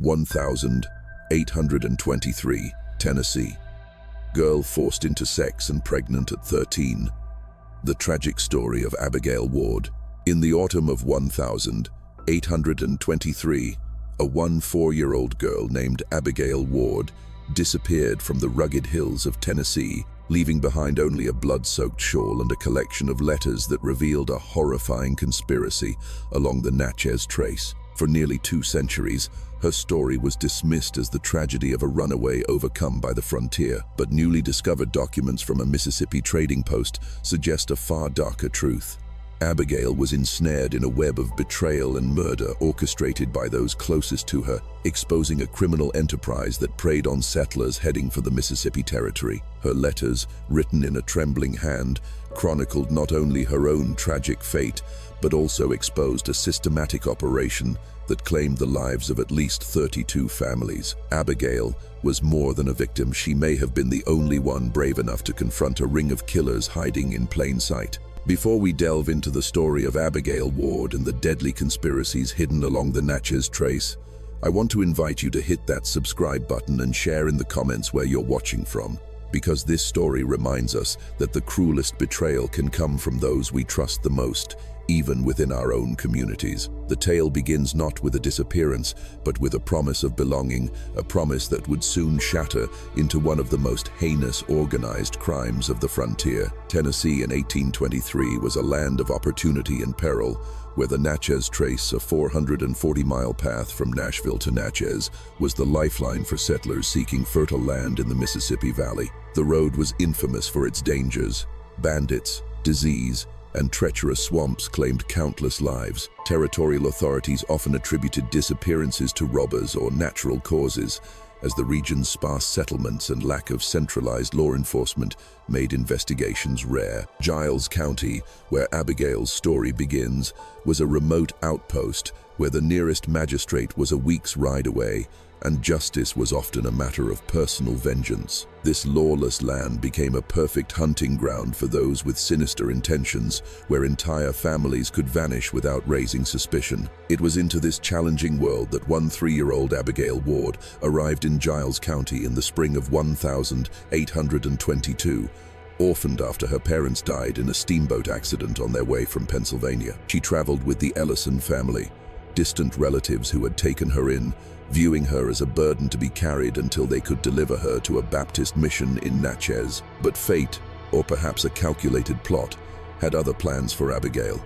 1823, Tennessee. Girl forced into sex and pregnant at 13. The tragic story of Abigail Ward. In the autumn of 1823, a 4-year-old girl named Abigail Ward disappeared from the rugged hills of Tennessee, leaving behind only a blood-soaked shawl and a collection of letters that revealed a horrifying conspiracy along the Natchez Trace. For nearly 2 centuries, her story was dismissed as the tragedy of a runaway overcome by the frontier, but newly discovered documents from a Mississippi trading post suggest a far darker truth. Abigail was ensnared in a web of betrayal and murder orchestrated by those closest to her, exposing a criminal enterprise that preyed on settlers heading for the Mississippi Territory. Her letters, written in a trembling hand, chronicled not only her own tragic fate, but also exposed a systematic operation that claimed the lives of at least 32 families. Abigail was more than a victim. She may have been the only one brave enough to confront a ring of killers hiding in plain sight. Before we delve into the story of Abigail Ward and the deadly conspiracies hidden along the Natchez Trace, I want to invite you to hit that subscribe button and share in the comments where you're watching from, because this story reminds us that the cruelest betrayal can come from those we trust the most, even within our own communities. The tale begins not with a disappearance, but with a promise of belonging, a promise that would soon shatter into one of the most heinous organized crimes of the frontier. Tennessee in 1823 was a land of opportunity and peril, where the Natchez Trace, a 440-mile path from Nashville to Natchez, was the lifeline for settlers seeking fertile land in the Mississippi Valley. The road was infamous for its dangers. Bandits, disease, and treacherous swamps claimed countless lives. Territorial authorities often attributed disappearances to robbers or natural causes, as the region's sparse settlements and lack of centralized law enforcement made investigations rare. Giles County, where Abigail's story begins, was a remote outpost where the nearest magistrate was a week's ride away, and justice was often a matter of personal vengeance. This lawless land became a perfect hunting ground for those with sinister intentions, where entire families could vanish without raising suspicion. It was into this challenging world that 3-year-old Abigail Ward arrived in Giles County in the spring of 1822, orphaned after her parents died in a steamboat accident on their way from Pennsylvania. She traveled with the Ellison family, distant relatives who had taken her in, viewing her as a burden to be carried until they could deliver her to a Baptist mission in Natchez. But fate, or perhaps a calculated plot, had other plans for Abigail.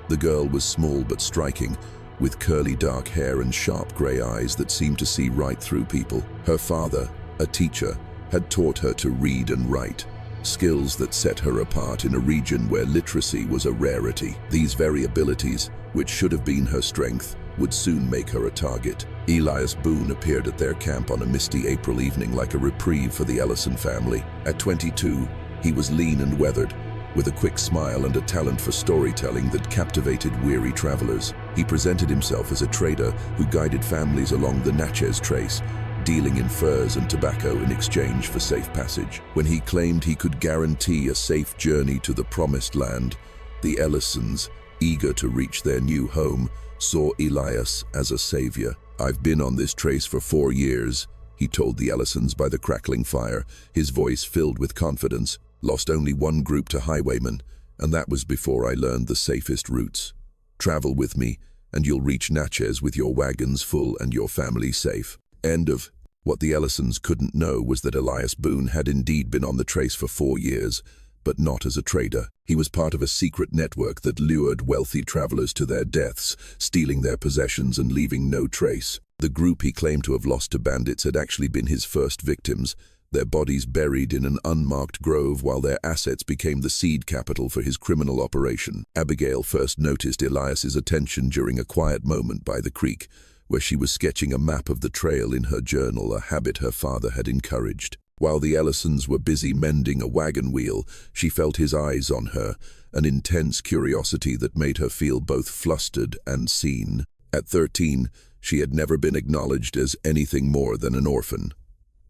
The girl was small but striking, with curly dark hair and sharp gray eyes that seemed to see right through people. Her father, a teacher, had taught her to read and write, skills that set her apart in a region where literacy was a rarity. These very abilities, which should have been her strength, would soon make her a target. Elias Boone appeared at their camp on a misty April evening like a reprieve for the Ellison family. At 22, he was lean and weathered, with a quick smile and a talent for storytelling that captivated weary travelers. He presented himself as a trader who guided families along the Natchez Trace, dealing in furs and tobacco in exchange for safe passage. When he claimed he could guarantee a safe journey to the promised land, the Ellisons, eager to reach their new home, saw Elias as a savior. "I've been on this trace for 4 years," he told the Ellisons by the crackling fire, his voice filled with confidence. "Lost only one group to highwaymen, and that was before I learned the safest routes. Travel with me, and you'll reach Natchez with your wagons full and your family safe." End of. What the Ellisons couldn't know was that Elias Boone had indeed been on the trace for 4 years, but not as a trader. He was part of a secret network that lured wealthy travelers to their deaths, stealing their possessions and leaving no trace. The group he claimed to have lost to bandits had actually been his first victims, their bodies buried in an unmarked grove while their assets became the seed capital for his criminal operation. Abigail first noticed Elias's attention during a quiet moment by the creek, where she was sketching a map of the trail in her journal, a habit her father had encouraged. While the Ellisons were busy mending a wagon wheel, she felt his eyes on her, an intense curiosity that made her feel both flustered and seen. At 13, she had never been acknowledged as anything more than an orphan.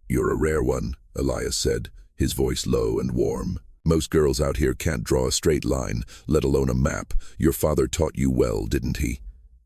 "You're a rare one," Elias said, his voice low and warm. "Most girls out here can't draw a straight line, let alone a map. Your father taught you well, didn't he?"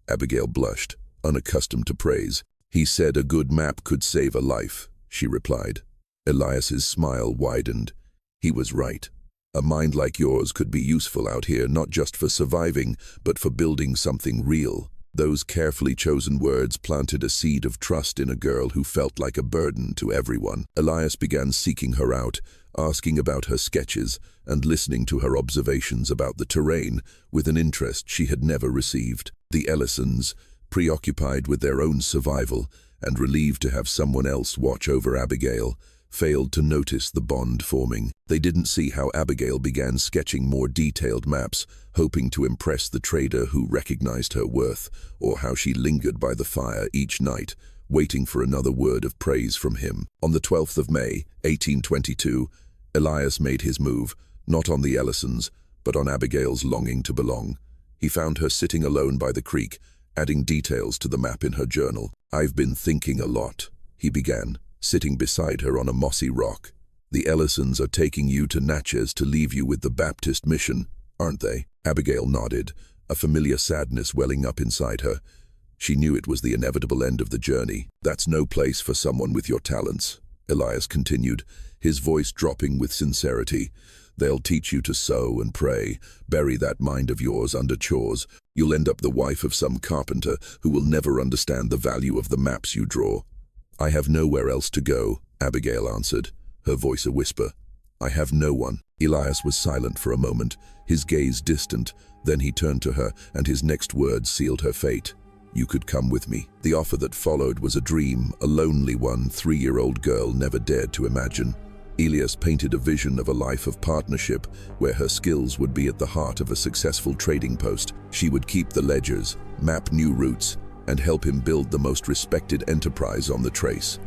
Abigail blushed, unaccustomed to praise. "He said a good map could save a life," she replied. Elias's smile widened. He was right. A mind like yours could be useful out here, not just for surviving, but for building something real. Those carefully chosen words planted a seed of trust in a girl who felt like a burden to everyone. Elias began seeking her out, asking about her sketches and listening to her observations about the terrain with an interest she had never received. The Ellisons, preoccupied with their own survival and relieved to have someone else watch over Abigail, failed to notice the bond forming. They didn't see how Abigail began sketching more detailed maps, hoping to impress the trader who recognized her worth, or how she lingered by the fire each night, waiting for another word of praise from him. On the 12th of May, 1822, Elias made his move, not on the Ellisons, but on Abigail's longing to belong. He found her sitting alone by the creek, adding details to the map in her journal. "I've been thinking a lot," he began, sitting beside her on a mossy rock. "The Ellisons are taking you to Natchez to leave you with the Baptist mission, aren't they?" Abigail nodded, a familiar sadness welling up inside her. She knew it was the inevitable end of the journey. "That's no place for someone with your talents," Elias continued, his voice dropping with sincerity. "They'll teach you to sow and pray, bury that mind of yours under chores. You'll end up the wife of some carpenter who will never understand the value of the maps you draw." "I have nowhere else to go," Abigail answered, her voice a whisper. "I have no one." Elias was silent for a moment, his gaze distant. Then he turned to her, and his next words sealed her fate. "You could come with me." The offer that followed was a dream, a lonely one 3-year-old girl never dared to imagine. Elias painted a vision of a life of partnership where her skills would be at the heart of a successful trading post. She would keep the ledgers, map new routes, and help him build the most respected enterprise on the trace.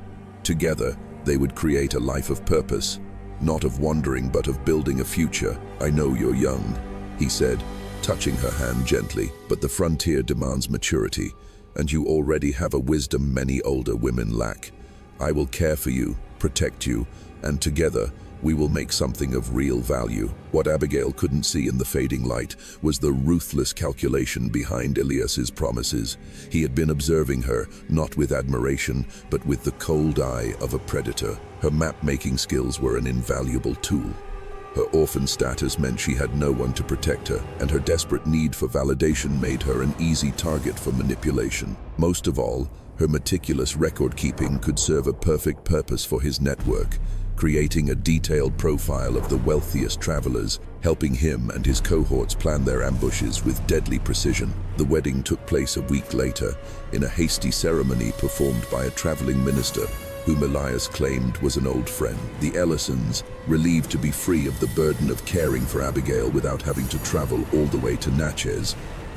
Together, they would create a life of purpose, not of wandering but of building a future. "I know you're young," he said, touching her hand gently, "but the frontier demands maturity, and you already have a wisdom many older women lack. I will care for you, protect you, and together we will make something of real value." What Abigail couldn't see in the fading light was the ruthless calculation behind Elias's promises. He had been observing her, not with admiration, but with the cold eye of a predator. Her map-making skills were an invaluable tool. Her orphan status meant she had no one to protect her, and her desperate need for validation made her an easy target for manipulation. Most of all, her meticulous record-keeping could serve a perfect purpose for his network, creating a detailed profile of the wealthiest travelers, helping him and his cohorts plan their ambushes with deadly precision. The wedding took place a week later, in a hasty ceremony performed by a traveling minister, whom Elias claimed was an old friend. The Ellisons, relieved to be free of the burden of caring for Abigail without having to travel all the way to Natchez,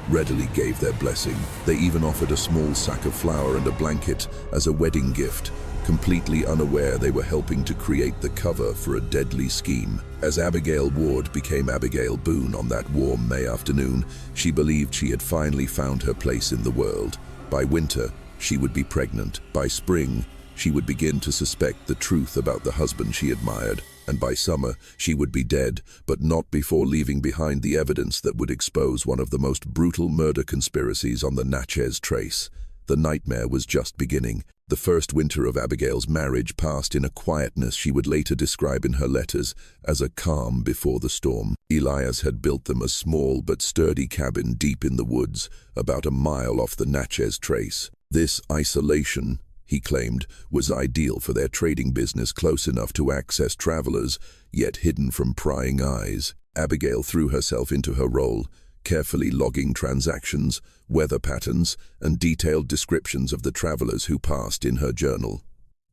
readily gave their blessing. They even offered a small sack of flour and a blanket as a wedding gift, completely unaware they were helping to create the cover for a deadly scheme. As Abigail Ward became Abigail Boone on that warm May afternoon, she believed she had finally found her place in the world. By winter, she would be pregnant. By spring, she would begin to suspect the truth about the husband she admired. And by summer, she would be dead, but not before leaving behind the evidence that would expose one of the most brutal murder conspiracies on the Natchez Trace. The nightmare was just beginning. The first winter of Abigail's marriage passed in a quietness she would later describe in her letters as a calm before the storm. Elias had built them a small but sturdy cabin deep in the woods, about a mile off the Natchez Trace. This isolation, he claimed, was ideal for their trading business, close enough to access travelers, yet hidden from prying eyes. Abigail threw herself into her role, carefully logging transactions, weather patterns, and detailed descriptions of the travelers who passed in her journal.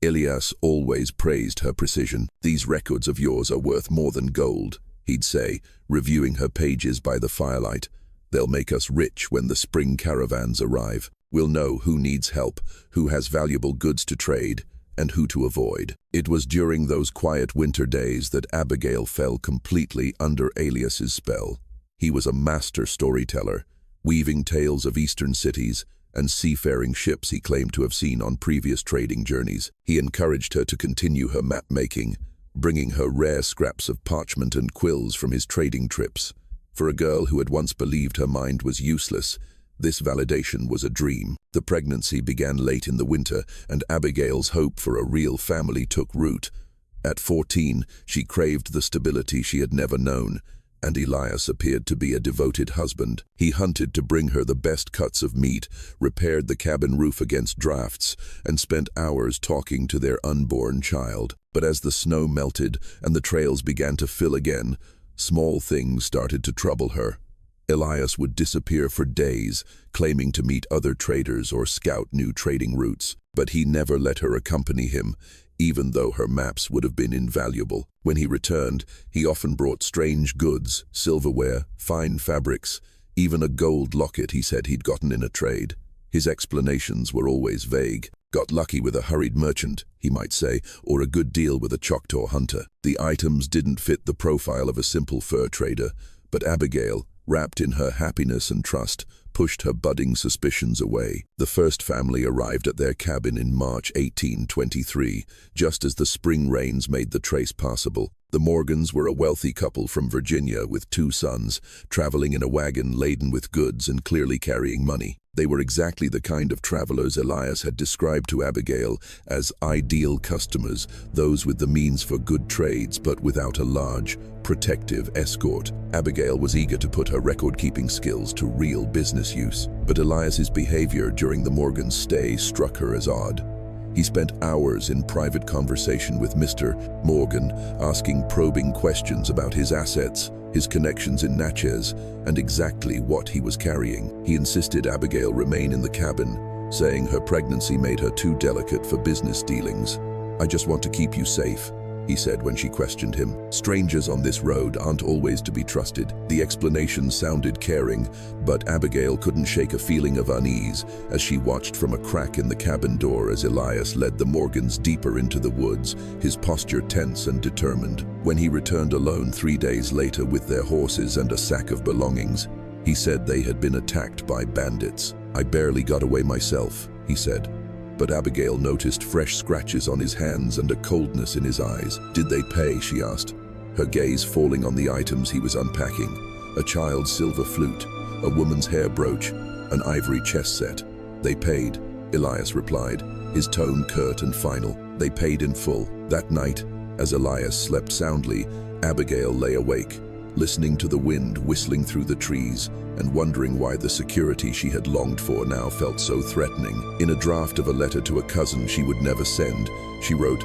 Elias always praised her precision. "These records of yours are worth more than gold," he'd say, reviewing her pages by the firelight. "They'll make us rich when the spring caravans arrive. We'll know who needs help, who has valuable goods to trade, and who to avoid." It was during those quiet winter days that Abigail fell completely under Elias's spell. He was a master storyteller, weaving tales of eastern cities and seafaring ships he claimed to have seen on previous trading journeys. He encouraged her to continue her map-making, bringing her rare scraps of parchment and quills from his trading trips. For a girl who had once believed her mind was useless, This validation was a dream. The pregnancy began late in the winter, and Abigail's hope for a real family took root. At 14, she craved the stability she had never known, and Elias appeared to be a devoted husband. He hunted to bring her the best cuts of meat, repaired the cabin roof against drafts, and spent hours talking to their unborn child. But as the snow melted and the trails began to fill again, small things started to trouble her. Elias would disappear for days, claiming to meet other traders or scout new trading routes. But he never let her accompany him, even though her maps would have been invaluable. When he returned, he often brought strange goods, silverware, fine fabrics, even a gold locket he said he'd gotten in a trade. His explanations were always vague. Got lucky with a hurried merchant, he might say, or a good deal with a Choctaw hunter. The items didn't fit the profile of a simple fur trader, but Abigail, wrapped in her happiness and trust, pushed her budding suspicions away. The first family arrived at their cabin in March 1823, just as the spring rains made the trace possible. The Morgans were a wealthy couple from Virginia with 2 sons, traveling in a wagon laden with goods and clearly carrying money. They were exactly the kind of travelers Elias had described to Abigail as ideal customers, those with the means for good trades but without a large, protective escort. Abigail was eager to put her record-keeping skills to real business use, but Elias's behavior during the Morgans' stay struck her as odd. He spent hours in private conversation with Mr. Morgan, asking probing questions about his assets, his connections in Natchez, and exactly what he was carrying. He insisted Abigail remain in the cabin, saying her pregnancy made her too delicate for business dealings. "I just want to keep you safe," he said when she questioned him. Strangers on this road aren't always to be trusted. The explanation sounded caring, but Abigail couldn't shake a feeling of unease as she watched from a crack in the cabin door as Elias led the Morgans deeper into the woods, his posture tense and determined. When he returned alone 3 days later with their horses and a sack of belongings, he said they had been attacked by bandits. "I barely got away myself," he said. But Abigail noticed fresh scratches on his hands and a coldness in his eyes. "Did they pay?" she asked, her gaze falling on the items he was unpacking. A child's silver flute, a woman's hair brooch, an ivory chess set. "They paid," Elias replied, his tone curt and final. "They paid in full." That night, as Elias slept soundly, Abigail lay awake, listening to the wind whistling through the trees and wondering why the security she had longed for now felt so threatening. In a draft of a letter to a cousin she would never send, she wrote,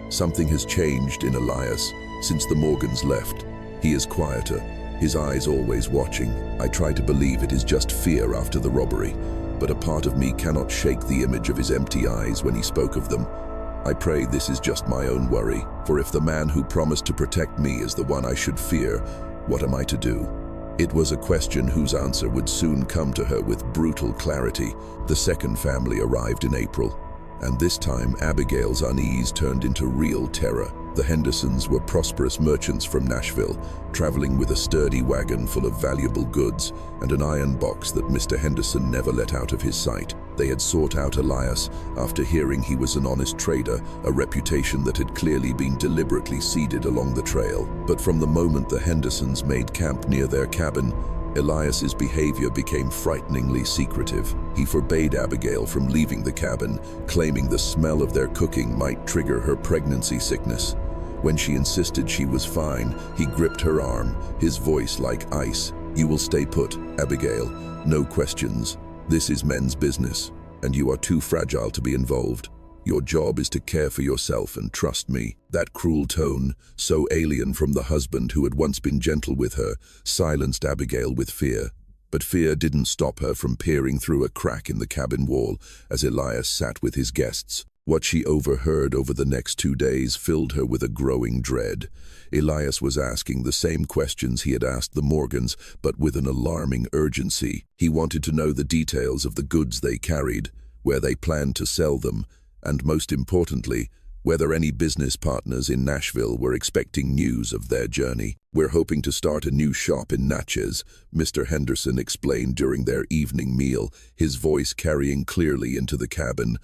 "Something has changed in Elias since the Morgans left. He is quieter, his eyes always watching. I try to believe it is just fear after the robbery, but a part of me cannot shake the image of his empty eyes when he spoke of them. I pray this is just my own worry, for if the man who promised to protect me is the one I should fear, what am I to do?" It was a question whose answer would soon come to her with brutal clarity. The second family arrived in April, and this time Abigail's unease turned into real terror. The Hendersons were prosperous merchants from Nashville, traveling with a sturdy wagon full of valuable goods and an iron box that Mr. Henderson never let out of his sight. They had sought out Elias after hearing he was an honest trader, a reputation that had clearly been deliberately seeded along the trail. But from the moment the Hendersons made camp near their cabin, Elias's behavior became frighteningly secretive. He forbade Abigail from leaving the cabin, claiming the smell of their cooking might trigger her pregnancy sickness. When she insisted she was fine, he gripped her arm, his voice like ice. "You will stay put, Abigail. No questions. This is men's business, and you are too fragile to be involved. Your job is to care for yourself and trust me." That cruel tone, so alien from the husband who had once been gentle with her, silenced Abigail with fear. But fear didn't stop her from peering through a crack in the cabin wall as Elias sat with his guests. What she overheard over the next 2 days filled her with a growing dread. Elias was asking the same questions he had asked the Morgans, but with an alarming urgency. He wanted to know the details of the goods they carried, where they planned to sell them, and most importantly, whether any business partners in Nashville were expecting news of their journey. "We're hoping to start a new shop in Natchez," Mr. Henderson explained during their evening meal, his voice carrying clearly into the cabin.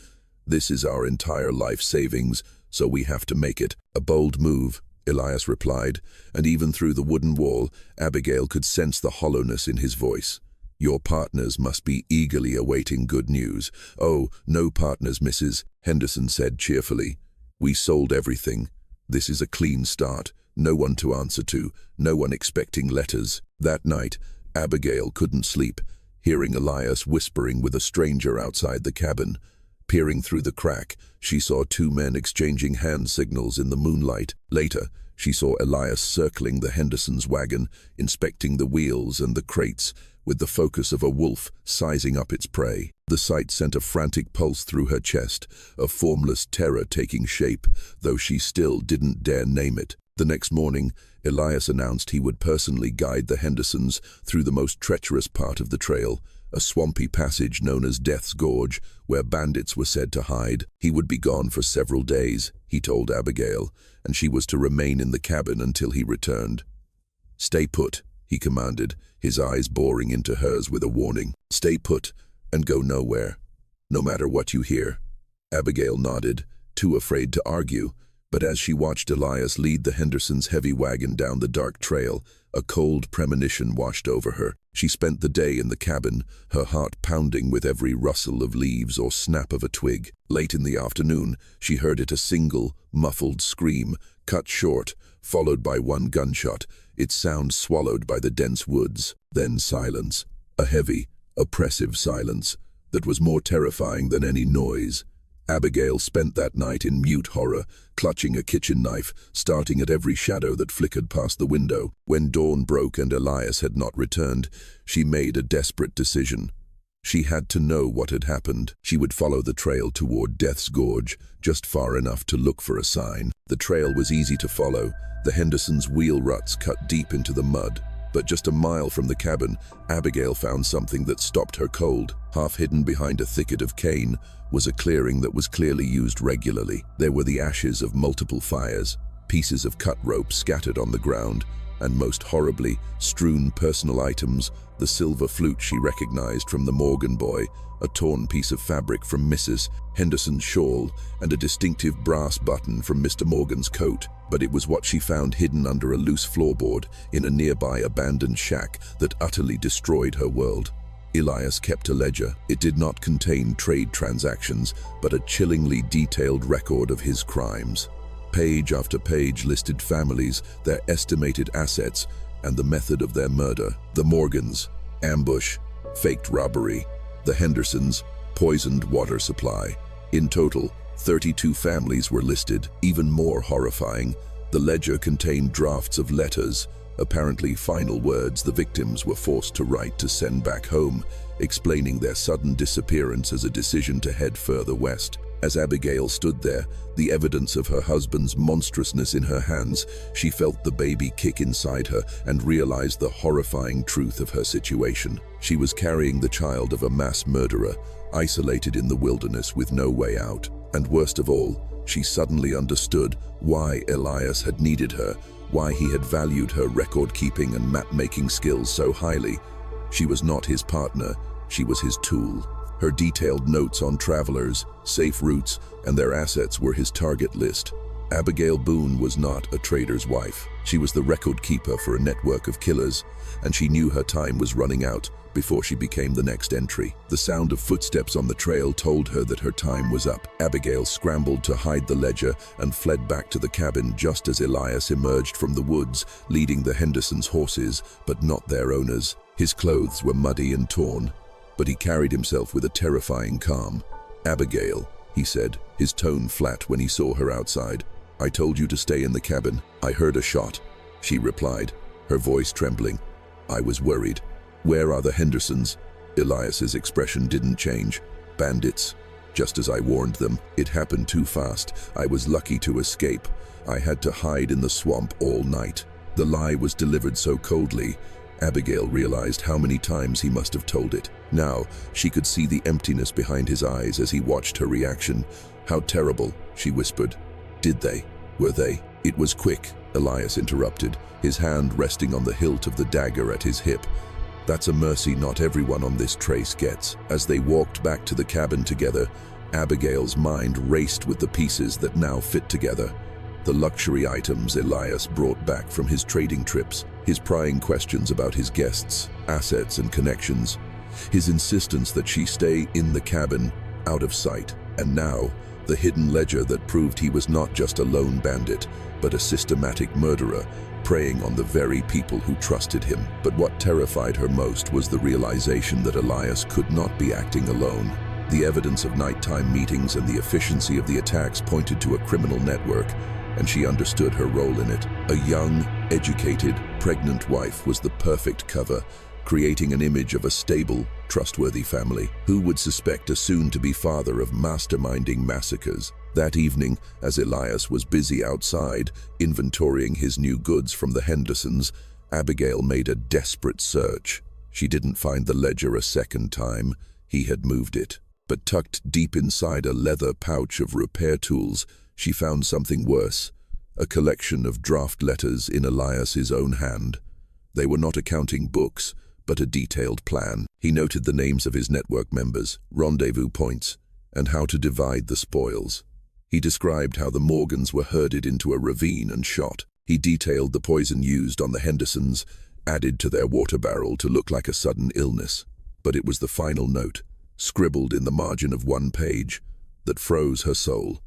"This is our entire life savings, so we have to make it." "A bold move," Elias replied, and even through the wooden wall, Abigail could sense the hollowness in his voice. Your partners must be eagerly awaiting good news. Oh, no partners, Mrs. Henderson said cheerfully. We sold everything. This is a clean start. No one to answer to, no one expecting letters. That night, Abigail couldn't sleep, hearing Elias whispering with a stranger outside the cabin. Peering through the crack, she saw two men exchanging hand signals in the moonlight. Later, she saw Elias circling the Hendersons' wagon, inspecting the wheels and the crates, with the focus of a wolf sizing up its prey. The sight sent a frantic pulse through her chest, a formless terror taking shape, though she still didn't dare name it. The next morning, Elias announced he would personally guide the Hendersons through the most treacherous part of the trail, a swampy passage known as Death's Gorge, where bandits were said to hide. He would be gone for several days, he told Abigail, and she was to remain in the cabin until he returned. Stay put, he commanded, his eyes boring into hers with a warning. Stay put and go nowhere, no matter what you hear. Abigail nodded, too afraid to argue, but as she watched Elias lead the Hendersons' heavy wagon down the dark trail, a cold premonition washed over her. She spent the day in the cabin, her heart pounding with every rustle of leaves or snap of a twig. Late in the afternoon, she heard a single, muffled scream, cut short, followed by one gunshot, its sound swallowed by the dense woods. Then silence, a heavy, oppressive silence that was more terrifying than any noise. Abigail spent that night in mute horror, clutching a kitchen knife, starting at every shadow that flickered past the window. When dawn broke and Elias had not returned, she made a desperate decision. She had to know what had happened. She would follow the trail toward Death's Gorge, just far enough to look for a sign. The trail was easy to follow, the Hendersons' wheel ruts cut deep into the mud. But just a mile from the cabin, Abigail found something that stopped her cold. Half hidden behind a thicket of cane was a clearing that was clearly used regularly. There were the ashes of multiple fires, pieces of cut rope scattered on the ground, and most horribly, strewn personal items, the silver flute she recognized from the Morgan boy, a torn piece of fabric from Mrs. Henderson's shawl, and a distinctive brass button from Mr. Morgan's coat. But it was what she found hidden under a loose floorboard in a nearby abandoned shack that utterly destroyed her world. Elias kept a ledger. It did not contain trade transactions, but a chillingly detailed record of his crimes. Page after page listed families, their estimated assets, and the method of their murder. The Morgans, ambush, faked robbery. The Hendersons, poisoned water supply. In total, 32 families were listed. Even more horrifying, the ledger contained drafts of letters, apparently final words the victims were forced to write to send back home, explaining their sudden disappearance as a decision to head further west. As Abigail stood there, the evidence of her husband's monstrousness in her hands, she felt the baby kick inside her and realized the horrifying truth of her situation. She was carrying the child of a mass murderer, isolated in the wilderness with no way out. And worst of all, she suddenly understood why Elias had needed her, why he had valued her record-keeping and map-making skills so highly. She was not his partner, she was his tool. Her detailed notes on travelers, safe routes, and their assets were his target list. Abigail Boone was not a trader's wife. She was the record keeper for a network of killers, and she knew her time was running out before she became the next entry. The sound of footsteps on the trail told her that her time was up. Abigail scrambled to hide the ledger and fled back to the cabin just as Elias emerged from the woods, leading the Hendersons' horses, but not their owners. His clothes were muddy and torn, but he carried himself with a terrifying calm. "Abigail," he said, his tone flat when he saw her outside. "I told you to stay in the cabin. I heard a shot," she replied, her voice trembling. "I was worried." "Where are the Hendersons?" Elias's expression didn't change. "Bandits. Just as I warned them. It happened too fast. I was lucky to escape. I had to hide in the swamp all night." The lie was delivered so coldly, Abigail realized how many times he must have told it. Now, she could see the emptiness behind his eyes as he watched her reaction. "How terrible," she whispered. "Did they? Were they?" "It was quick," Elias interrupted, his hand resting on the hilt of the dagger at his hip. "That's a mercy not everyone on this trace gets." As they walked back to the cabin together, Abigail's mind raced with the pieces that now fit together. The luxury items Elias brought back from his trading trips, his prying questions about his guests, assets and connections, his insistence that she stay in the cabin, out of sight, and now, the hidden ledger that proved he was not just a lone bandit, but a systematic murderer, preying on the very people who trusted him. But what terrified her most was the realization that Elias could not be acting alone. The evidence of nighttime meetings and the efficiency of the attacks pointed to a criminal network, and she understood her role in it. A young, educated, pregnant wife was the perfect cover, creating an image of a stable, trustworthy family. Who would suspect a soon-to-be father of masterminding massacres? That evening, as Elias was busy outside, inventorying his new goods from the Hendersons, Abigail made a desperate search. She didn't find the ledger a second time. He had moved it. But tucked deep inside a leather pouch of repair tools, she found something worse, a collection of draft letters in Elias's own hand. They were not accounting books, but a detailed plan. He noted the names of his network members, rendezvous points, and how to divide the spoils. He described how the Morgans were herded into a ravine and shot. He detailed the poison used on the Hendersons, added to their water barrel to look like a sudden illness. But it was the final note, scribbled in the margin of one page, that froze her soul.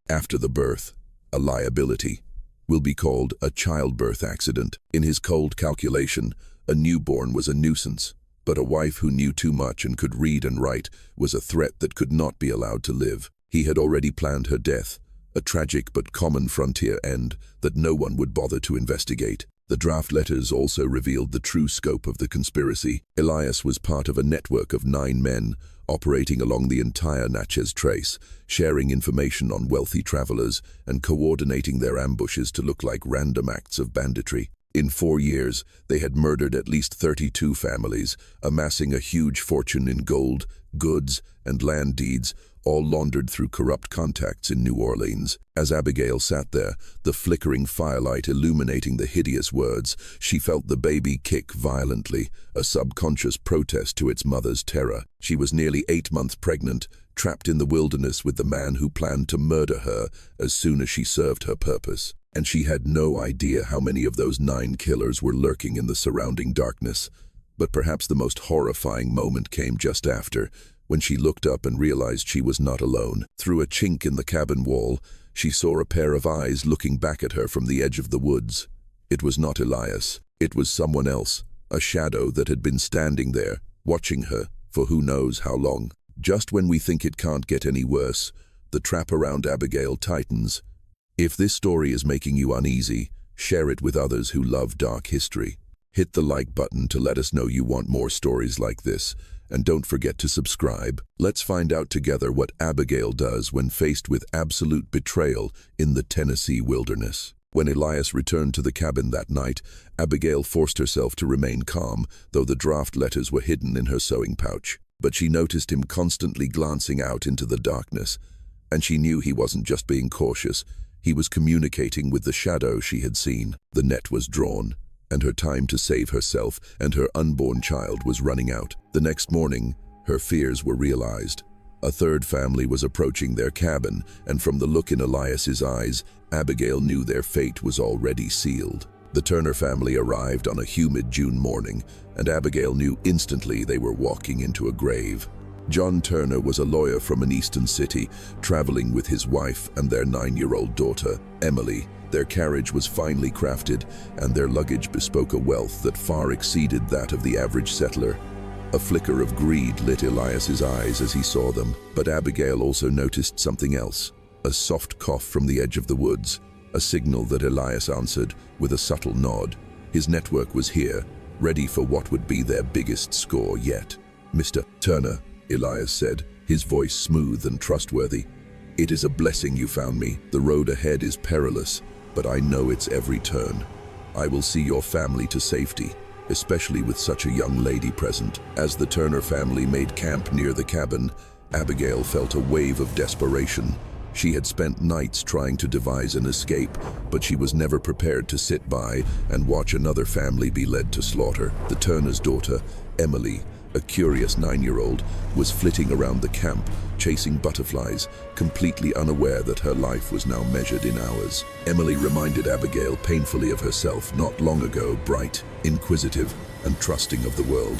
After the birth, a liability, will be called a childbirth accident. In his cold calculation, a newborn was a nuisance, but a wife who knew too much and could read and write was a threat that could not be allowed to live. He had already planned her death, a tragic but common frontier end that no one would bother to investigate. The draft letters also revealed the true scope of the conspiracy. Elias was part of a network of 9 men, operating along the entire Natchez Trace, sharing information on wealthy travelers and coordinating their ambushes to look like random acts of banditry. In 4 years, they had murdered at least 32 families, amassing a huge fortune in gold, goods, and land deeds, all laundered through corrupt contacts in New Orleans. As Abigail sat there, the flickering firelight illuminating the hideous words, she felt the baby kick violently, a subconscious protest to its mother's terror. She was nearly 8 months pregnant, trapped in the wilderness with the man who planned to murder her as soon as she served her purpose. And she had no idea how many of those 9 killers were lurking in the surrounding darkness. But perhaps the most horrifying moment came just after, when she looked up and realized she was not alone. Through a chink in the cabin wall, she saw a pair of eyes looking back at her from the edge of the woods. It was not Elias. It was someone else, a shadow that had been standing there, watching her, for who knows how long. Just when we think it can't get any worse, the trap around Abigail tightens. If this story is making you uneasy, share it with others who love dark history. Hit the like button to let us know you want more stories like this, and don't forget to subscribe. Let's find out together what Abigail does when faced with absolute betrayal in the Tennessee wilderness. When Elias returned to the cabin that night, Abigail forced herself to remain calm, though the draft letters were hidden in her sewing pouch. But she noticed him constantly glancing out into the darkness, and she knew he wasn't just being cautious. He was communicating with the shadow she had seen. The net was drawn, and her time to save herself and her unborn child was running out. The next morning, her fears were realized. A third family was approaching their cabin, and from the look in Elias's eyes, Abigail knew their fate was already sealed. The Turner family arrived on a humid June morning, and Abigail knew instantly they were walking into a grave. John Turner was a lawyer from an eastern city, traveling with his wife and their 9-year-old daughter, Emily. Their carriage was finely crafted, and their luggage bespoke a wealth that far exceeded that of the average settler. A flicker of greed lit Elias's eyes as he saw them, but Abigail also noticed something else, a soft cough from the edge of the woods, a signal that Elias answered with a subtle nod. His network was here, ready for what would be their biggest score yet. "Mr. Turner," Elias said, his voice smooth and trustworthy. "It is a blessing you found me. The road ahead is perilous, but I know its every turn. I will see your family to safety, especially with such a young lady present." As the Turner family made camp near the cabin, Abigail felt a wave of desperation. She had spent nights trying to devise an escape, but she was never prepared to sit by and watch another family be led to slaughter. The Turner's daughter, Emily, a curious 9-year-old, was flitting around the camp, chasing butterflies, completely unaware that her life was now measured in hours. Emily reminded Abigail painfully of herself not long ago, bright, inquisitive, and trusting of the world.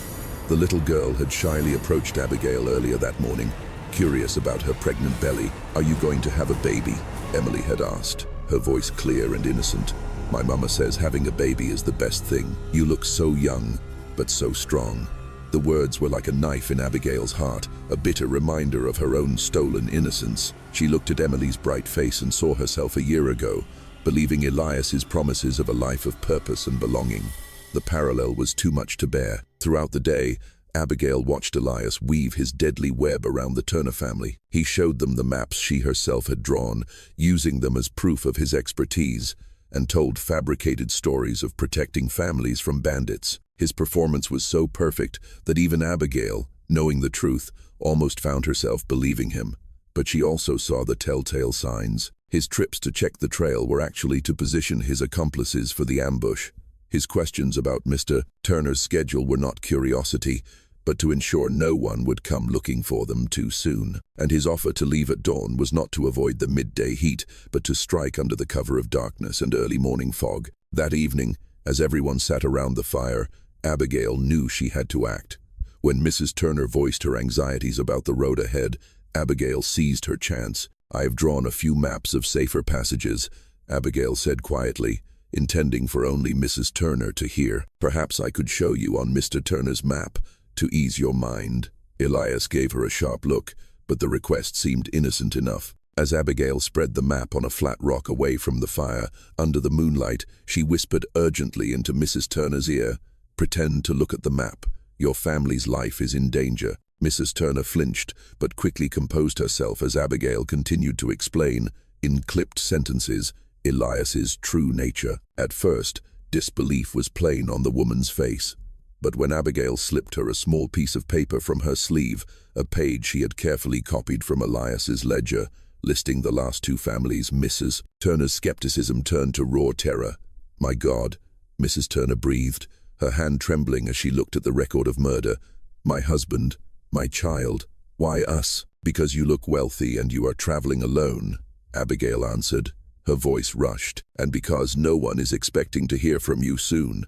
The little girl had shyly approached Abigail earlier that morning, curious about her pregnant belly. "Are you going to have a baby?" Emily had asked, her voice clear and innocent. "My mama says having a baby is the best thing. You look so young, but so strong." The words were like a knife in Abigail's heart, a bitter reminder of her own stolen innocence. She looked at Emily's bright face and saw herself a year ago, believing Elias's promises of a life of purpose and belonging. The parallel was too much to bear. Throughout the day, Abigail watched Elias weave his deadly web around the Turner family. He showed them the maps she herself had drawn, using them as proof of his expertise, and told fabricated stories of protecting families from bandits. His performance was so perfect that even Abigail, knowing the truth, almost found herself believing him. But she also saw the telltale signs. His trips to check the trail were actually to position his accomplices for the ambush. His questions about Mr. Turner's schedule were not curiosity, but to ensure no one would come looking for them too soon. And his offer to leave at dawn was not to avoid the midday heat, but to strike under the cover of darkness and early morning fog. That evening, as everyone sat around the fire, Abigail knew she had to act. When Mrs. Turner voiced her anxieties about the road ahead, Abigail seized her chance. "I have drawn a few maps of safer passages," Abigail said quietly, intending for only Mrs. Turner to hear. "Perhaps I could show you on Mr. Turner's map to ease your mind." Elias gave her a sharp look, but the request seemed innocent enough. As Abigail spread the map on a flat rock away from the fire, under the moonlight, she whispered urgently into Mrs. Turner's ear, "Pretend to look at the map. Your family's life is in danger." Mrs. Turner flinched, but quickly composed herself as Abigail continued to explain, in clipped sentences, Elias's true nature. At first, disbelief was plain on the woman's face. But when Abigail slipped her a small piece of paper from her sleeve, a page she had carefully copied from Elias's ledger, listing the last two families' Mrs. Turner's skepticism turned to raw terror. "My God," Mrs. Turner breathed, her hand trembling as she looked at the record of murder. "My husband, my child. Why us?" "Because you look wealthy and you are traveling alone," Abigail answered. Her voice rushed. "And because no one is expecting to hear from you soon."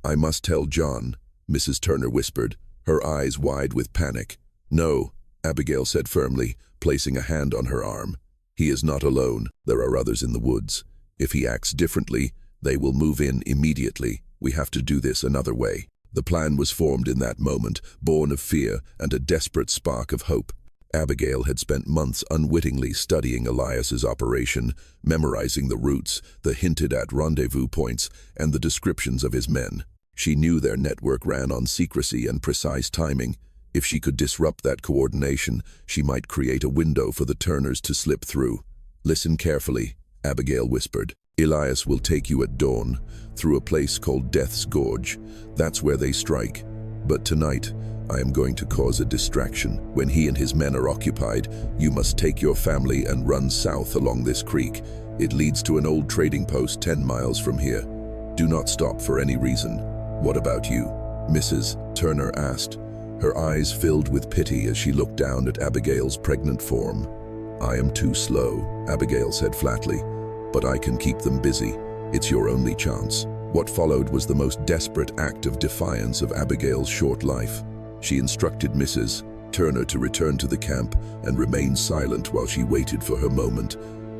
"I must tell John," Mrs. Turner whispered, her eyes wide with panic. "No," Abigail said firmly, placing a hand on her arm. "He is not alone. There are others in the woods. If he acts differently, they will move in immediately. We have to do this another way." The plan was formed in that moment, born of fear and a desperate spark of hope. Abigail had spent months unwittingly studying Elias's operation, memorizing the routes, the hinted-at rendezvous points, and the descriptions of his men. She knew their network ran on secrecy and precise timing. If she could disrupt that coordination, she might create a window for the Turners to slip through. "Listen carefully," Abigail whispered. "Elias will take you at dawn, through a place called Death's Gorge. That's where they strike. But tonight, I am going to cause a distraction. When he and his men are occupied, you must take your family and run south along this creek. It leads to an old trading post 10 miles from here. Do not stop for any reason." "What about you?" Mrs. Turner asked. Her eyes filled with pity as she looked down at Abigail's pregnant form. "I am too slow," Abigail said flatly, "but I can keep them busy. It's your only chance." What followed was the most desperate act of defiance of Abigail's short life. She instructed Mrs. Turner to return to the camp and remain silent while she waited for her moment.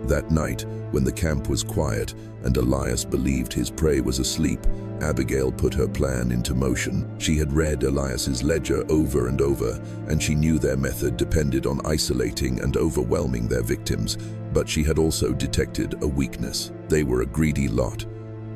That night, when the camp was quiet and Elias believed his prey was asleep, Abigail put her plan into motion. She had read Elias's ledger over and over, and she knew their method depended on isolating and overwhelming their victims, but she had also detected a weakness. They were a greedy lot,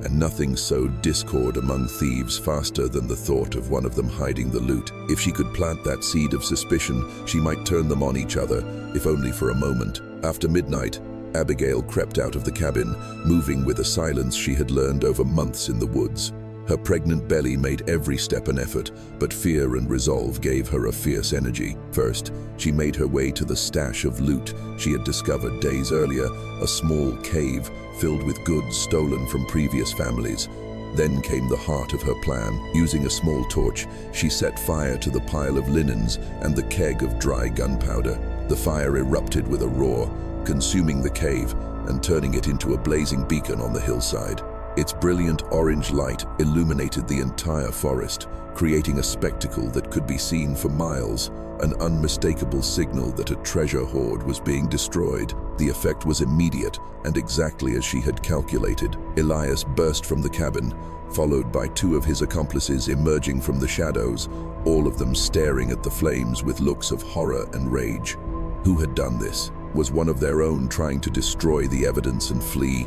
and nothing sowed discord among thieves faster than the thought of one of them hiding the loot. If she could plant that seed of suspicion, she might turn them on each other, if only for a moment. After midnight, Abigail crept out of the cabin, moving with a silence she had learned over months in the woods. Her pregnant belly made every step an effort, but fear and resolve gave her a fierce energy. First, she made her way to the stash of loot she had discovered days earlier, a small cave filled with goods stolen from previous families. Then came the heart of her plan. Using a small torch, she set fire to the pile of linens and the keg of dry gunpowder. The fire erupted with a roar, consuming the cave and turning it into a blazing beacon on the hillside. Its brilliant orange light illuminated the entire forest, creating a spectacle that could be seen for miles, an unmistakable signal that a treasure hoard was being destroyed. The effect was immediate and exactly as she had calculated. Elias burst from the cabin, followed by two of his accomplices emerging from the shadows, all of them staring at the flames with looks of horror and rage. Who had done this? Was one of their own trying to destroy the evidence and flee?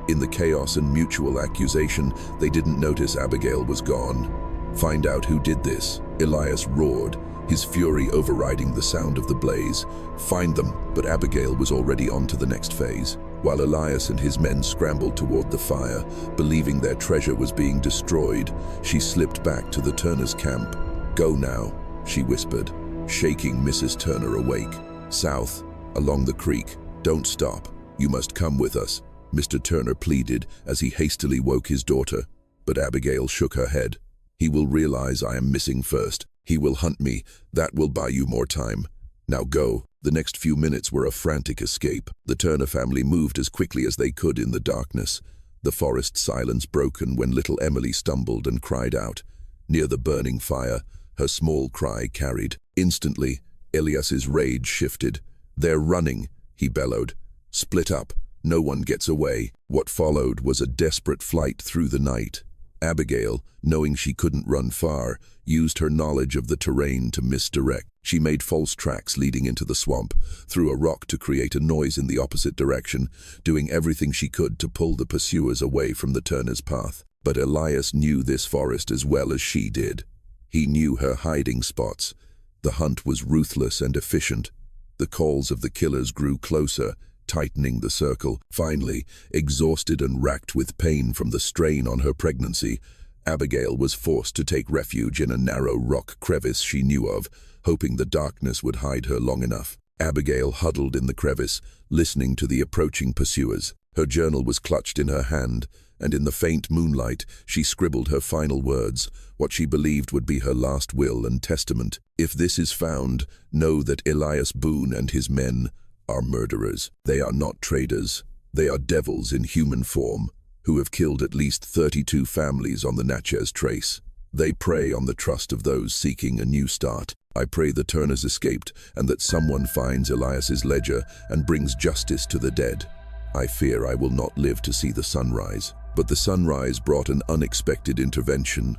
In the chaos and mutual accusation, they didn't notice Abigail was gone. Find out who did this, Elias roared, his fury overriding the sound of the blaze. Find them, but Abigail was already on to the next phase. While Elias and his men scrambled toward the fire, believing their treasure was being destroyed, she slipped back to the Turners' camp. Go now, she whispered, shaking Mrs. Turner awake. South, along the creek. Don't stop. You must come with us, Mr. Turner pleaded as he hastily woke his daughter. But Abigail shook her head. He will realize I am missing first. He will hunt me. That will buy you more time. Now go. The next few minutes were a frantic escape. The Turner family moved as quickly as they could in the darkness. The forest silence broken when little Emily stumbled and cried out. Near the burning fire, her small cry carried. Instantly, Elias's rage shifted. They're running, he bellowed. Split up. No one gets away. What followed was a desperate flight through the night. Abigail, knowing she couldn't run far, used her knowledge of the terrain to misdirect. She made false tracks leading into the swamp, threw a rock to create a noise in the opposite direction, doing everything she could to pull the pursuers away from the Turners' path. But Elias knew this forest as well as she did. He knew her hiding spots. The hunt was ruthless and efficient. The calls of the killers grew closer, tightening the circle. Finally, exhausted and racked with pain from the strain on her pregnancy, Abigail was forced to take refuge in a narrow rock crevice she knew of, hoping the darkness would hide her long enough. Abigail huddled in the crevice, listening to the approaching pursuers. Her journal was clutched in her hand, and in the faint moonlight, she scribbled her final words, what she believed would be her last will and testament. If this is found, know that Elias Boone and his men are murderers. They are not traders. They are devils in human form, who have killed at least 32 families on the Natchez Trace. They prey on the trust of those seeking a new start. I pray the Turners escaped and that someone finds Elias's ledger and brings justice to the dead. I fear I will not live to see the sunrise. But the sunrise brought an unexpected intervention.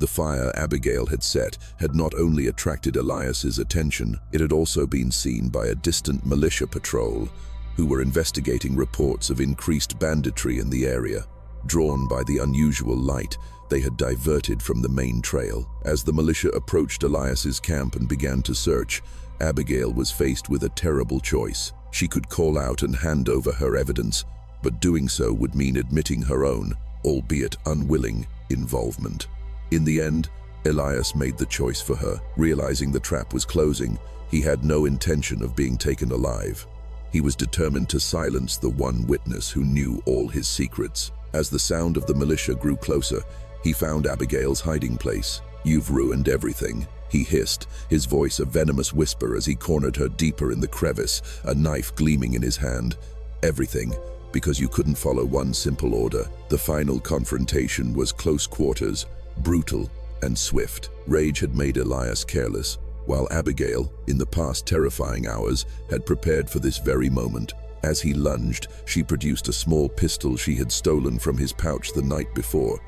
The fire Abigail had set had not only attracted Elias's attention, it had also been seen by a distant militia patrol who were investigating reports of increased banditry in the area. Drawn by the unusual light, they had diverted from the main trail. As the militia approached Elias's camp and began to search, Abigail was faced with a terrible choice. She could call out and hand over her evidence, but doing so would mean admitting her own, albeit unwilling, involvement. In the end, Elias made the choice for her. Realizing the trap was closing, he had no intention of being taken alive. He was determined to silence the one witness who knew all his secrets. As the sound of the militia grew closer, he found Abigail's hiding place. "You've ruined everything," he hissed, his voice a venomous whisper as he cornered her deeper in the crevice, a knife gleaming in his hand. "Everything, because you couldn't follow one simple order." The final confrontation was close quarters, brutal and swift. Rage had made Elias careless, while Abigail, in the past terrifying hours, had prepared for this very moment. As he lunged, she produced a small pistol she had stolen from his pouch the night before,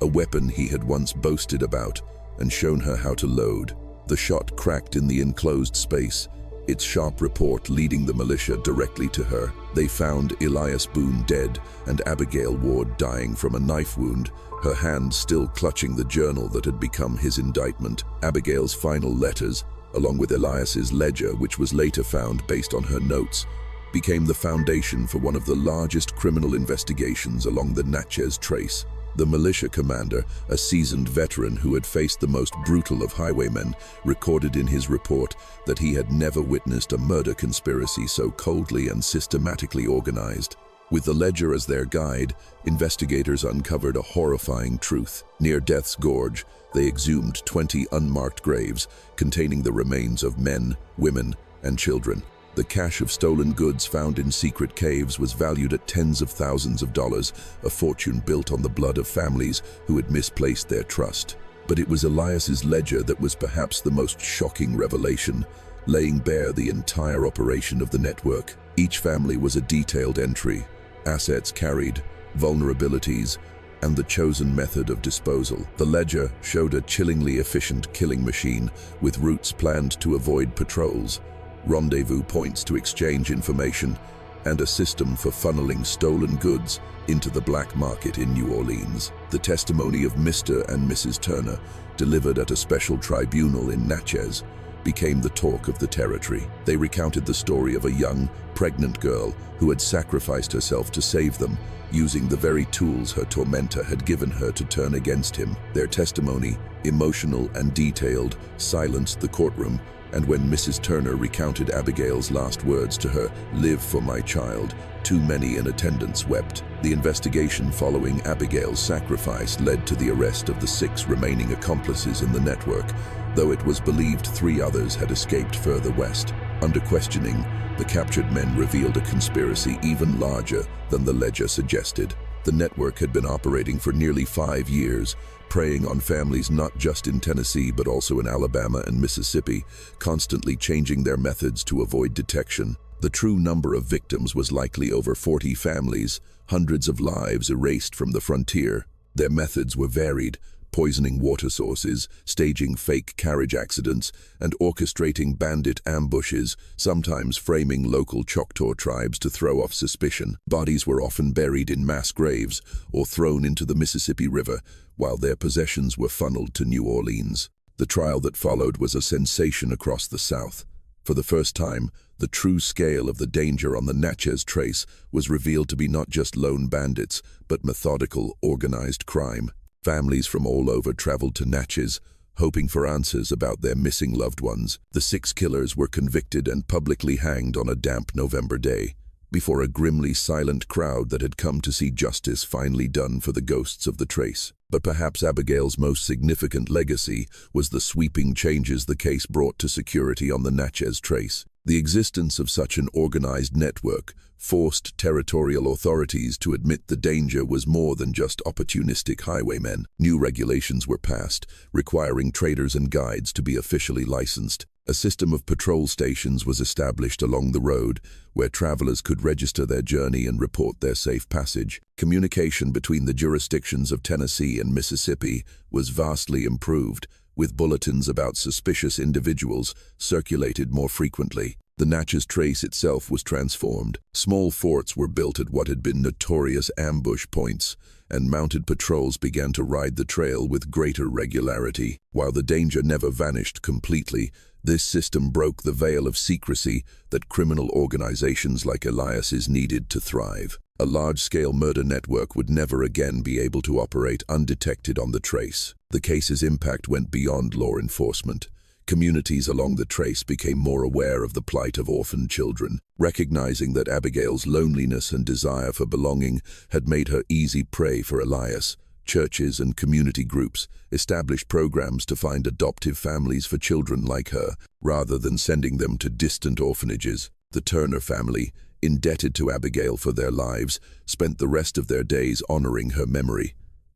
a weapon he had once boasted about and shown her how to load. The shot cracked in the enclosed space, its sharp report leading the militia directly to her. They found Elias Boone dead and Abigail Ward dying from a knife wound, her hand still clutching the journal that had become his indictment. Abigail's final letters, along with Elias's ledger, which was later found based on her notes, became the foundation for one of the largest criminal investigations along the Natchez Trace. The militia commander, a seasoned veteran who had faced the most brutal of highwaymen, recorded in his report that he had never witnessed a murder conspiracy so coldly and systematically organized. With the ledger as their guide, investigators uncovered a horrifying truth. Near Death's Gorge, they exhumed 20 unmarked graves containing the remains of men, women, and children. The cache of stolen goods found in secret caves was valued at tens of thousands of dollars, a fortune built on the blood of families who had misplaced their trust. But it was Elias's ledger that was perhaps the most shocking revelation, laying bare the entire operation of the network. Each family was a detailed entry, assets carried, vulnerabilities, and the chosen method of disposal. The ledger showed a chillingly efficient killing machine, with routes planned to avoid patrols, rendezvous points to exchange information, and a system for funneling stolen goods into the black market in New Orleans. The testimony of Mr. and Mrs. Turner, delivered at a special tribunal in Natchez, became the talk of the territory. They recounted the story of a young, pregnant girl who had sacrificed herself to save them, using the very tools her tormentor had given her to turn against him. Their testimony, emotional and detailed, silenced the courtroom, and when Mrs. Turner recounted Abigail's last words to her, "Live for my child," too many in attendance wept. The investigation following Abigail's sacrifice led to the arrest of the 6 remaining accomplices in the network, though it was believed 3 others had escaped further west. Under questioning, the captured men revealed a conspiracy even larger than the ledger suggested. The network had been operating for nearly 5 years, preying on families not just in Tennessee but also in Alabama and Mississippi, constantly changing their methods to avoid detection. The true number of victims was likely over 40 families, hundreds of lives erased from the frontier. Their methods were varied, poisoning water sources, staging fake carriage accidents, and orchestrating bandit ambushes, sometimes framing local Choctaw tribes to throw off suspicion. Bodies were often buried in mass graves or thrown into the Mississippi River, while their possessions were funneled to New Orleans. The trial that followed was a sensation across the South. For the first time, the true scale of the danger on the Natchez Trace was revealed to be not just lone bandits, but methodical, organized crime. Families from all over traveled to Natchez, hoping for answers about their missing loved ones. The 6 killers were convicted and publicly hanged on a damp November day, before a grimly silent crowd that had come to see justice finally done for the ghosts of the Trace. But perhaps Abigail's most significant legacy was the sweeping changes the case brought to security on the Natchez Trace. The existence of such an organized network forced territorial authorities to admit the danger was more than just opportunistic highwaymen. New regulations were passed, requiring traders and guides to be officially licensed. A system of patrol stations was established along the road, where travelers could register their journey and report their safe passage. Communication between the jurisdictions of Tennessee and Mississippi was vastly improved, with bulletins about suspicious individuals circulated more frequently. The Natchez Trace itself was transformed. Small forts were built at what had been notorious ambush points, and mounted patrols began to ride the trail with greater regularity. While the danger never vanished completely, this system broke the veil of secrecy that criminal organizations like Elias's needed to thrive. A large-scale murder network would never again be able to operate undetected on the Trace. The case's impact went beyond law enforcement. Communities along the Trace became more aware of the plight of orphaned children, recognizing that Abigail's loneliness and desire for belonging had made her easy prey for Elias. Churches and community groups established programs to find adoptive families for children like her, rather than sending them to distant orphanages. The Turner family, indebted to Abigail for their lives, spent the rest of their days honoring her memory.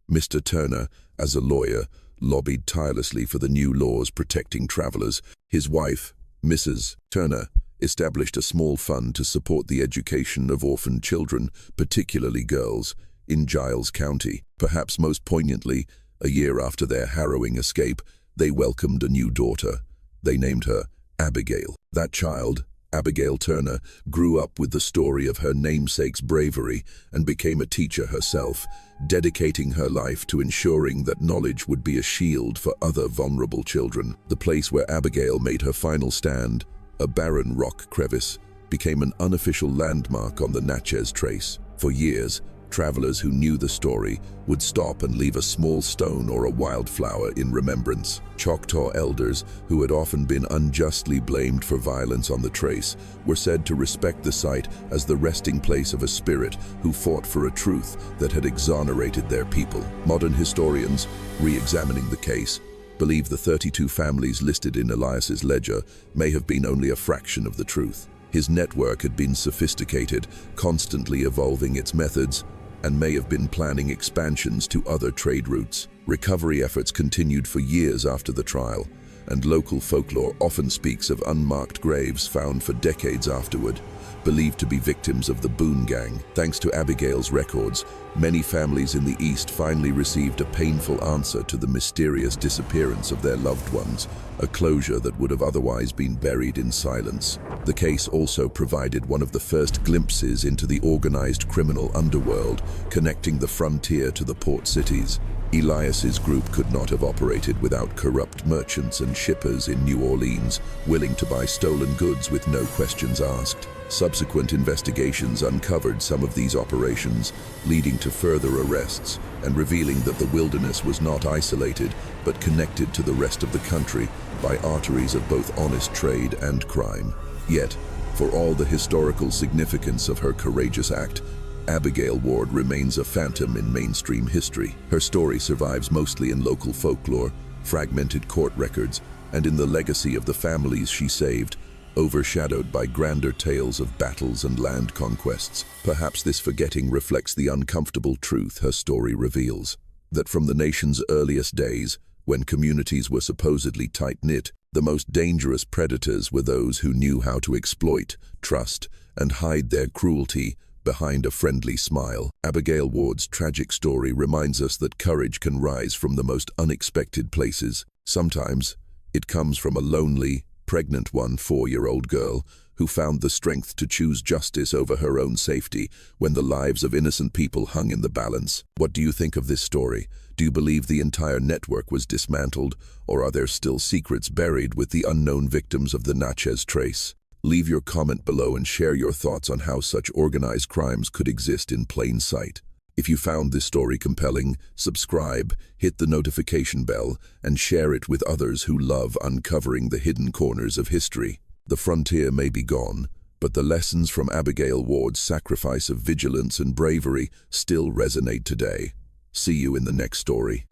Mr. Turner, as a lawyer, lobbied tirelessly for the new laws protecting travelers. His wife, Mrs. Turner, established a small fund to support the education of orphaned children, particularly girls, in Giles County. Perhaps most poignantly, a year after their harrowing escape, they welcomed a new daughter. They named her Abigail. That child, Abigail Turner, grew up with the story of her namesake's bravery and became a teacher herself, dedicating her life to ensuring that knowledge would be a shield for other vulnerable children. The place where Abigail made her final stand, a barren rock crevice, became an unofficial landmark on the Natchez Trace. For years, travelers who knew the story would stop and leave a small stone or a wildflower in remembrance. Choctaw elders, who had often been unjustly blamed for violence on the Trace, were said to respect the site as the resting place of a spirit who fought for a truth that had exonerated their people. Modern historians, re-examining the case, believe the 32 families listed in Elias's ledger may have been only a fraction of the truth. His network had been sophisticated, constantly evolving its methods, and may have been planning expansions to other trade routes. Recovery efforts continued for years after the trial, and local folklore often speaks of unmarked graves found for decades afterward, believed to be victims of the Boone Gang. Thanks to Abigail's records, many families in the East finally received a painful answer to the mysterious disappearance of their loved ones, a closure that would have otherwise been buried in silence. The case also provided one of the first glimpses into the organized criminal underworld, connecting the frontier to the port cities. Elias's group could not have operated without corrupt merchants and shippers in New Orleans, willing to buy stolen goods with no questions asked. Subsequent investigations uncovered some of these operations, leading to further arrests and revealing that the wilderness was not isolated, but connected to the rest of the country by arteries of both honest trade and crime. Yet, for all the historical significance of her courageous act, Abigail Ward remains a phantom in mainstream history. Her story survives mostly in local folklore, fragmented court records, and in the legacy of the families she saved, overshadowed by grander tales of battles and land conquests. Perhaps this forgetting reflects the uncomfortable truth her story reveals, that from the nation's earliest days, when communities were supposedly tight-knit, the most dangerous predators were those who knew how to exploit, trust, and hide their cruelty behind a friendly smile. Abigail Ward's tragic story reminds us that courage can rise from the most unexpected places. Sometimes, it comes from a lonely, pregnant 4-year-old girl who found the strength to choose justice over her own safety when the lives of innocent people hung in the balance. What do you think of this story? Do you believe the entire network was dismantled, or are there still secrets buried with the unknown victims of the Natchez Trace? Leave your comment below and share your thoughts on how such organized crimes could exist in plain sight. If you found this story compelling, subscribe, hit the notification bell, and share it with others who love uncovering the hidden corners of history. The frontier may be gone, but the lessons from Abigail Ward's sacrifice of vigilance and bravery still resonate today. See you in the next story.